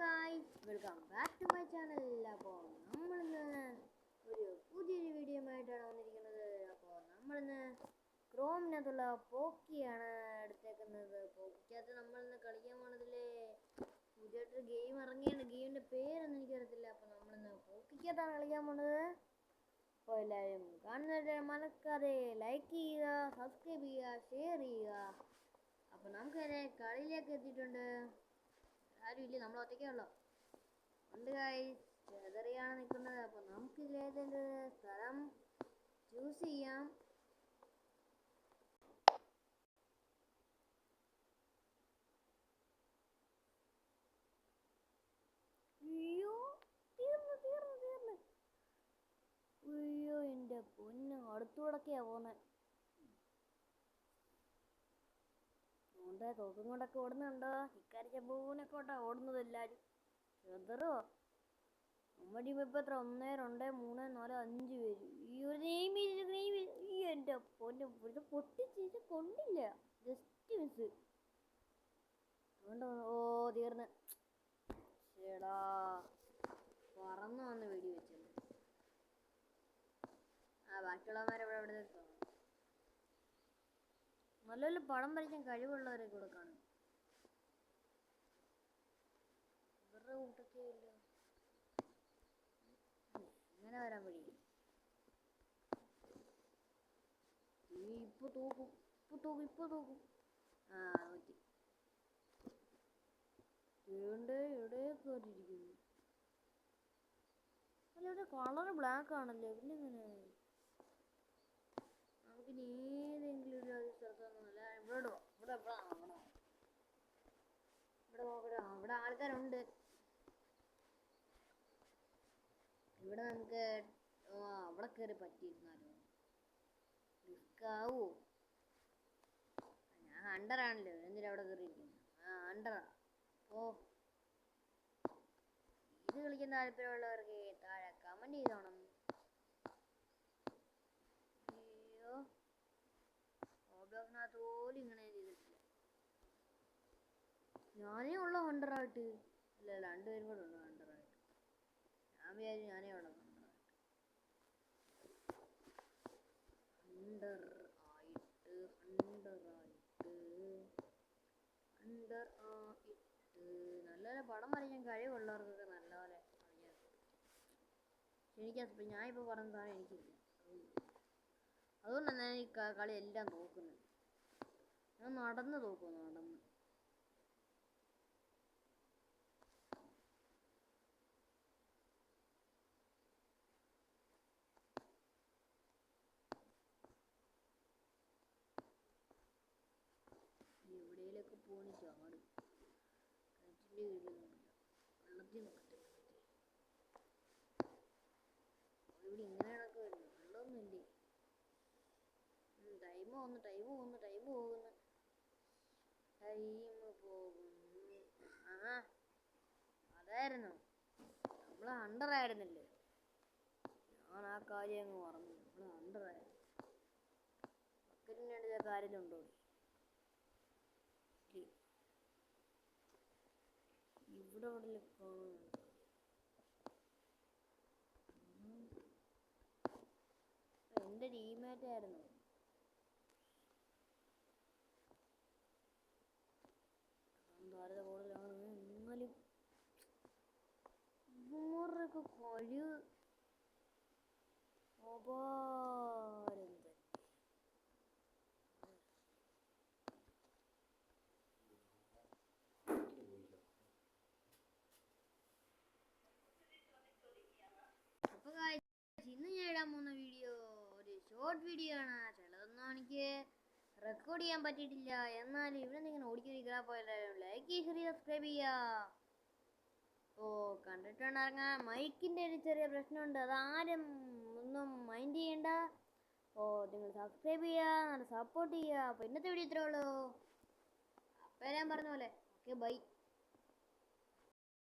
Guys, welcome back to my channel. അപ്പോൾ നമ്മളിന്ന് ഒരു പുതിയൊരു വീഡിയോ ആയിട്ടാണ് വന്നിരിക്കുന്നത്. അപ്പോൾ നമ്മളിന്ന് ക്രോമിനകത്തുള്ള പോക്കിയാണ് എടുത്തേക്കുന്നത്. പോക്കിക്കകത്ത് നമ്മളിന്ന് കളിക്കാൻ പോണതില്ലേ പുതിയൊരു ഗെയിം ഇറങ്ങിയാണ്. ഗെയിമിൻ്റെ പേരൊന്നും എനിക്കറിയത്തില്ല. അപ്പോൾ നമ്മളിന്ന് പോക്കിക്കകത്താണ് കളിക്കാൻ പോണത്. അപ്പോൾ എല്ലാവരും കാണുന്നവരെ മറക്കാതെ ലൈക്ക് ചെയ്യുക, സബ്സ്ക്രൈബ് ചെയ്യുക, ഷെയർ ചെയ്യുക. അപ്പോൾ നമുക്കതിനെ കളിയിലേക്ക് എത്തിയിട്ടുണ്ട്. ആരും ഇല്ല, നമ്മൾ ഒറ്റയ്ക്കുള്ളൂ ഉണ്ട് ഗായ്സ്. ചെതറിയാണ് നിൽക്കുന്നത്. അപ്പോൾ നമുക്ക് ഇതിലേതൊരു സ്ഥലം ചൂസ് ചെയ്യാം. അയ്യോ തീർന്നു. അയ്യോ എൻ്റെ പൊന്ന്, അടുത്തൂടൊക്കെയാ പോന്നെ. തോക്കും കൊണ്ടൊക്കെ ഓടുന്നുണ്ടോ? ഇക്കാരി ചെമ്പൂനൊക്കെ കൊണ്ടാ ഓടുന്നത് എല്ലാവരും. ചെതറോ നമ്മുടെ ഇപ്പം എത്ര 1 2 3 4 5 പേര്. ഈ ഒരു നെയ്മ് ഈ എൻ്റെ പൊന്ന് ഇത് പൊട്ടിച്ച് കൊണ്ടില്ല, ജസ്റ്റ് മിസ്. ഓ തീർന്ന്. ചേടാ പറന്നു വന്ന് വെടി വെച്ചത്. ബാക്കിയുള്ളവന്മാരെവിടെ എവിടെ നല്ല പടം വരയ്ക്കാൻ കഴിവുള്ളവരെ കൂടെ കാണും. ഇവരുടെ കൂട്ടൊക്കെ ഇല്ല. ഇങ്ങനെ വരാൻ വഴി. ഇപ്പൊ തോക്കും. നോക്കി എവിടെ കയറിയിരിക്കുന്നു. അല്ല ഇവിടെ കളറ് ബ്ലാക്ക് ആണല്ലേ, പിന്നെ ഇങ്ങനെ നമുക്ക് ഏതെങ്കിലും ഒരു സ്ഥലത്തൊന്നുമല്ല. ഇവിടെ ആൾക്കാരുണ്ട്. ഇവിടെ നമുക്ക് അവിടെ കയറി പറ്റിയിരുന്നാലോ? റിസ്കാവോ? ഞാൻ ഹണ്ടറാണല്ലോ, എന്തിനാ അവിടെ കയറിയിരിക്കുന്നു? ഹണ്ടറാ. ഇത് കളിക്കാൻ താല്പര്യമുള്ളവർക്ക് താഴെ കമന്റ് ചെയ്തോണം. അയ്യോ ഓബ്ലോക്കിനകത്ത് പോലും ഇങ്ങനെ ചെയ്തിട്ടില്ല. ഞാനേ ഉള്ള ഹണ്ടറായിട്ട്. അല്ല 2 പേരും കൂടെ ഉള്ളു ഹണ്ടറായിട്ട്. ഞാൻ വിചാരിച്ചു ഞാനേ ഉള്ളു നല്ല പടം വരയ്ക്കാൻ കഴിവുള്ളവർക്കൊക്കെ നല്ലപോലെ എനിക്ക്. ഞാനിപ്പോൾ പറഞ്ഞതാണ് എനിക്കില്ല. അതുകൊണ്ട് തന്നെ ഈ കളി എല്ലാം തോക്കുന്നത്. ഞാൻ നടന്ന് തോക്കും. എവിടെയൊക്കെ പോണി ചാടും. കിണറ്റിൻ്റെ വീടൊന്നുമില്ല, വെള്ളത്തിൽ നോക്കട്ടെ. ഇവിടെ ഇങ്ങനെയാണൊക്കെ വരുന്നത്. വെള്ളമൊന്നുമില്ലേ? ടൈം പോകുന്നു. അതായിരുന്നു നമ്മൾ ഹണ്ടറായിരുന്നില്ലേ. ഞാൻ ആ കാര്യം അങ്ങ് മറന്നു. നമ്മൾ ഹണ്ടറായിരുന്നു. ബക്കറ്റിന് വേണ്ടി കാര്യമുണ്ടോ? ഇവിടെ എൻ്റെ ടീമേറ്റ് ആയിരുന്നു. ഭാരത കൂടുതലാണ്. എന്നാലും ഇവരൊക്കെ കഴിവ് അപാരം തന്നെ. അപ്പോൾ ഇന്ന് ഞാൻ ഇടാൻ പോകുന്ന വീഡിയോ ഒരു ഷോർട്ട് വീഡിയോ ആണ്. ചിലതൊന്നും എനിക്ക് റെക്കോർഡ് ചെയ്യാൻ പറ്റിയിട്ടില്ല. എന്നാലും ഇവിടെ ഇങ്ങനെ ഓടിക്കാൻ പോയാലും ലൈക്ക് ചെയ്യുക, സബ്സ്ക്രൈബ് ചെയ്യുക. കണ്ടിട്ടാണ് ഇറങ്ങാൻ. മൈക്കിൻ്റെ ഒരു ചെറിയ പ്രശ്നമുണ്ട്, അതാരും ഒന്നും മൈൻഡ് ചെയ്യണ്ട. നിങ്ങൾ സബ്സ്ക്രൈബ് ചെയ്യുക, സപ്പോർട്ട് ചെയ്യുക. അപ്പോൾ ഇന്നത്തെ വീഡിയോ ഇത്രേ ഉള്ളൂ. അപ്പോൾ ഞാൻ പറഞ്ഞ പോലെ ഓക്കെ, ബൈ.